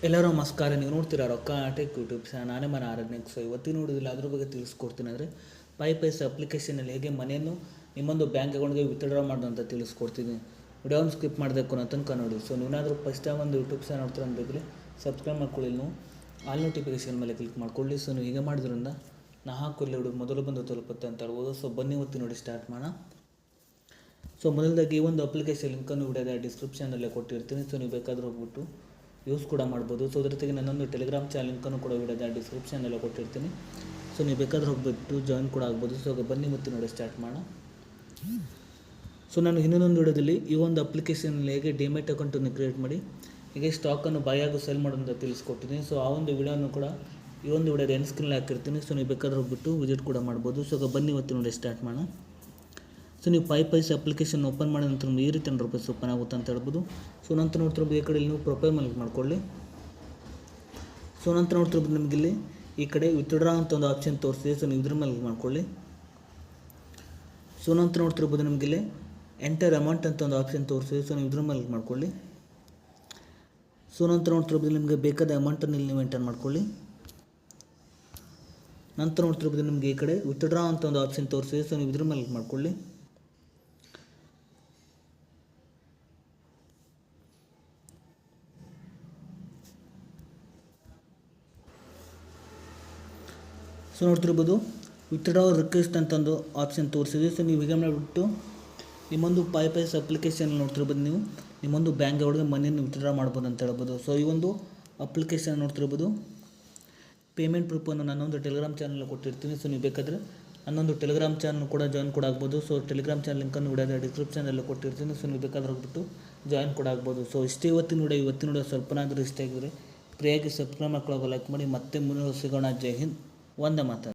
ಎಲ್ಲರೂ ನಮಸ್ಕಾರ. ನೀವು ನೋಡ್ತೀರಾ ರೊಕ್ಕ ಟೆಕ್ ಯೂಟ್ಯೂಬ್ ನಾನೇ ಮನೆ ಆರಾಧನೆಗೆ. ಸೊ ಇವತ್ತಿನ ನೋಡೋದಿಲ್ಲ ಅದ್ರ ಬಗ್ಗೆ ತಿಳಿಸ್ಕೊಡ್ತೀನಿ. ಅಂದರೆ ಪೈಸ್ ಅಪ್ಲಿಕೇಶನಲ್ಲಿ ಹೇಗೆ ಮನೆಯನ್ನು ನಿಮ್ಮೊಂದು ಬ್ಯಾಂಕ್ ಅಕೌಂಟ್ಗೆ ವಿತ್ಡ್ರಾ ಮಾಡೋದು ಅಂತ ತಿಳಿಸ್ಕೊಡ್ತೀನಿ. ವಿಡಿಯೋನ ಸ್ಕಿಪ್ ಮಾಡಬೇಕು ಅನ್ನೋ ತನಕ ನೋಡಿ. ಸೊ ನೀವೇನಾದರೂ ಫಸ್ಟ್ ಟೈಮ್ ಒಂದು ಯೂಟ್ಯೂಬ್ ಚಾನಲ್ ನೋಡ್ತೀರ ಅನ್ಬೇಕಲ್ಲಿ ಸಬ್ಸ್ಕ್ರೈಬ್ ಮಾಡ್ಕೊಳ್ಳಿ. ನೀವು ಆಲ್ ನೋಟಿಫಿಕೇಶನ್ ಮೇಲೆ ಕ್ಲಿಕ್ ಮಾಡ್ಕೊಳ್ಳಿ. ಸೊ ನೀವು ಹೀಗೆ ಮಾಡಿದ್ರಿಂದ ನಾ ಹಾಕೊಳ್ಳಿ ಹುಡುಗ ಮೊದಲು ಬಂದು ತಲುಪುತ್ತೆ ಅಂತ ಹೇಳ್ಬೋದು. ಸೊ ಬನ್ನಿ ಇವತ್ತು ನೋಡಿ ಸ್ಟಾರ್ಟ್ ಮಾಡೋಣ. ಸೊ ಮೊದಲದಾಗಿ ಈ ಒಂದು ಅಪ್ಲಿಕೇಶನ್ ಲಿಂಕನ್ನು ವಿಡಿಯೋದ ಡಿಸ್ಕ್ರಿಪ್ಷನಲ್ಲೇ ಕೊಟ್ಟಿರ್ತೀನಿ. ಸೊ ನೀವು ಬೇಕಾದರೂ ಹೋಗ್ಬಿಟ್ಟು ಯೂಸ್ ಕೂಡ ಮಾಡ್ಬೋದು. ಸೊ ಅದ್ರ ಜೊತೆಗೆ ನನ್ನೊಂದು ಟೆಲಿಗ್ರಾಮ್ ಚಾನಲ್ ಲಿಂಕನ್ನು ಕೂಡ ವಿಡಿಯೋದ ಡಿಸ್ಕ್ರಿಪ್ಷನಲ್ಲೇ ಕೊಟ್ಟಿರ್ತೀನಿ. ಸೊ ನೀವು ಬೇಕಾದ್ರೆ ಹೋಗ್ಬಿಟ್ಟು ಜಾಯಿನ್ ಕೂಡ ಆಗ್ಬೋದು. ಸೊ ಬನ್ನಿ ಮತ್ತೆ ನೋಡಿ ಸ್ಟಾರ್ಟ್ ಮಾಡೋಣ. ಸೊ ನಾನು ಇನ್ನೊಂದು ವಿಡಿಯೋದಲ್ಲಿ ಈ ಒಂದು ಅಪ್ಲಿಕೇಶನಲ್ಲಿ ಹೇಗೆ ಡಿಮ್ಯಾಟ್ ಅಕೌಂಟನ್ನು ಕ್ರಿಯೇಟ್ ಮಾಡಿ ಹೇಗೆ ಸ್ಟಾಕನ್ನು ಬೈ ಹಾಗೂ ಸೆಲ್ ಮಾಡೋದು ತಿಳಿಸ್ಕೊಟ್ಟಿದ್ದೀನಿ. ಸೊ ಆ ಒಂದು ವಿಡಿಯೋನು ಕೂಡ ಈ ಒಂದು ವಿಡಿಯೋದ ಎಂಡ್ ಸ್ಕ್ರೀನಲ್ಲಿ ಹಾಕಿರ್ತೀನಿ. ಸೊ ನೀವು ಬೇಕಾದ್ರೆ ಹೋಗ್ಬಿಟ್ಟು ವಿಸಿಟ್ ಕೂಡ ಮಾಡ್ಬೋದು. ಸೊ ಬನ್ನಿ ಇವತ್ತು ನೋಡಿ ಸ್ಟಾರ್ಟ್ ಮಾಡೋಣ. ಸೊ ನೀವು ಪೈಸ್ ಅಪ್ಲಿಕೇಶನ್ ಓಪನ್ ಮಾಡಿದ ನಂತರ ಈ ರೀತಿ ರೂಪಾಯಿ ಓಪನ್ ಆಗುತ್ತೆ ಅಂತ ಹೇಳ್ಬೋದು. ಸೊ ನಂತರ ನೋಡ್ತಿರ್ಬೋದು ಈ ಕಡೆ ನೀವು ಪ್ರೊಫೈಲ್ ಮೇಲೆ ಮಾಡ್ಕೊಳ್ಳಿ. ಸೊ ನಂತರ ನೋಡ್ತಿರ್ಬೋದು ನಿಮಗೆ ಇಲ್ಲಿ ಈ ಕಡೆ ವಿತ್ಡ್ರಾ ಅಂತ ಒಂದು ಆಪ್ಷನ್ ತೋರಿಸಿದೆ. ಸೊ ನೀವು ಇದ್ರ ಮೇಲೆ ಮಾಡ್ಕೊಳ್ಳಿ. ಸೊ ನಂತರ ನೋಡ್ತಿರ್ಬೋದು ನಿಮಗೆ ಇಲ್ಲಿ ಎಂಟರ್ ಅಮೌಂಟ್ ಅಂತ ಒಂದು ಆಪ್ಷನ್ ತೋರಿಸಿದೆ. ಸೊ ನೀವು ಇದ್ರ ಮೇಲೆ ಮಾಡ್ಕೊಳ್ಳಿ. ಸೊ ನಂತರ ನೋಡ್ತಿರ್ಬೋದು ನಿಮಗೆ ಬೇಕಾದ ಅಮೌಂಟನ್ನು ಇಲ್ಲಿ ನೀವು ಎಂಟರ್ ಮಾಡ್ಕೊಳ್ಳಿ. ನಂತರ ನೋಡ್ತಿರ್ಬೋದು ನಿಮಗೆ ಈ ಕಡೆ ವಿತ್ಡ್ರಾ ಅಂತ ಒಂದು ಆಪ್ಷನ್ ತೋರಿಸಿದೆ. ಸೊ ನೀವು ಇದ್ರ ಮೇಲೆ ಮಾಡ್ಕೊಳ್ಳಿ. ಸೊ ನೋಡ್ತಿರ್ಬೋದು ವಿತ್ಡ್ರಾ ರಿಕ್ವೆಸ್ಟ್ ಅಂತಂದು ಆಪ್ಷನ್ ತೋರಿಸಿದೆ. ಸೊ ನೀವು ಹೀಗೆ ಮಾಡಿಬಿಟ್ಟು ನಿಮ್ಮೊಂದು ಪೈಸ್ ಅಪ್ಲಿಕೇಶನ್ ನೋಡ್ತಿರ್ಬೋದು ನೀವು ನಿಮ್ಮೊಂದು ಬ್ಯಾಂಕ್ ಒಳಗೆ ಮನಿಯನ್ನು ವಿತ್ಡ್ರಾ ಮಾಡ್ಬೋದು ಅಂತ ಹೇಳ್ಬೋದು. ಸೊ ಈ ಒಂದು ಅಪ್ಲಿಕೇಶನ್ ನೋಡ್ತಿರ್ಬೋದು ಪೇಮೆಂಟ್ ಪ್ರೂಫನ್ನು ನಾನೊಂದು ಟೆಲಿಗ್ರಾಮ್ ಚಾನಲ್ ಕೊಟ್ಟಿರ್ತೀನಿ. ಸೊ ನೀವು ಬೇಕಾದರೆ ನನ್ನೊಂದು ಟೆಲಿಗ್ರಾಮ್ ಚಾನಲ್ ಕೂಡ ಜಾಯಿನ್ ಕೂಡ ಆಗ್ಬೋದು. ಸೊ ಟೆಲಿಗ್ರಾಮ್ ಚಾನಲ್ ಲಿಂಕನ್ನು ವಿಡಿಯೋದ ಡಿಸ್ಕ್ರಿಪ್ಷನಲ್ಲಿ ಕೊಟ್ಟಿರ್ತೀನಿ. ಸೊ ನೀವು ಬೇಕಾದ್ರೆ ಹೋಗ್ಬಿಟ್ಟು ಜಾಯಿನ್ ಕೂಡ ಆಗ್ಬೋದು. ಸೊ ಇಷ್ಟೇ ಇವತ್ತಿನ ವಿಡಿಯೋ ಸ್ವಲ್ಪನಾದರೂ ಇಷ್ಟ ಆಗಿದ್ರೆ ಫ್ರೀಯಾಗಿ ಸಬ್ಸ್ಕ್ರೈಬ್ ಮಾಡ್ಕೊಳ್ಳೋಕೆ ಲೈಕ್ ಮಾಡಿ. ಮತ್ತೆ ಮುಂದೆ ಸಿಗೋಣ. ಜೈ ಹಿಂದ್, ವಂದೇ ಮಾತರಂ.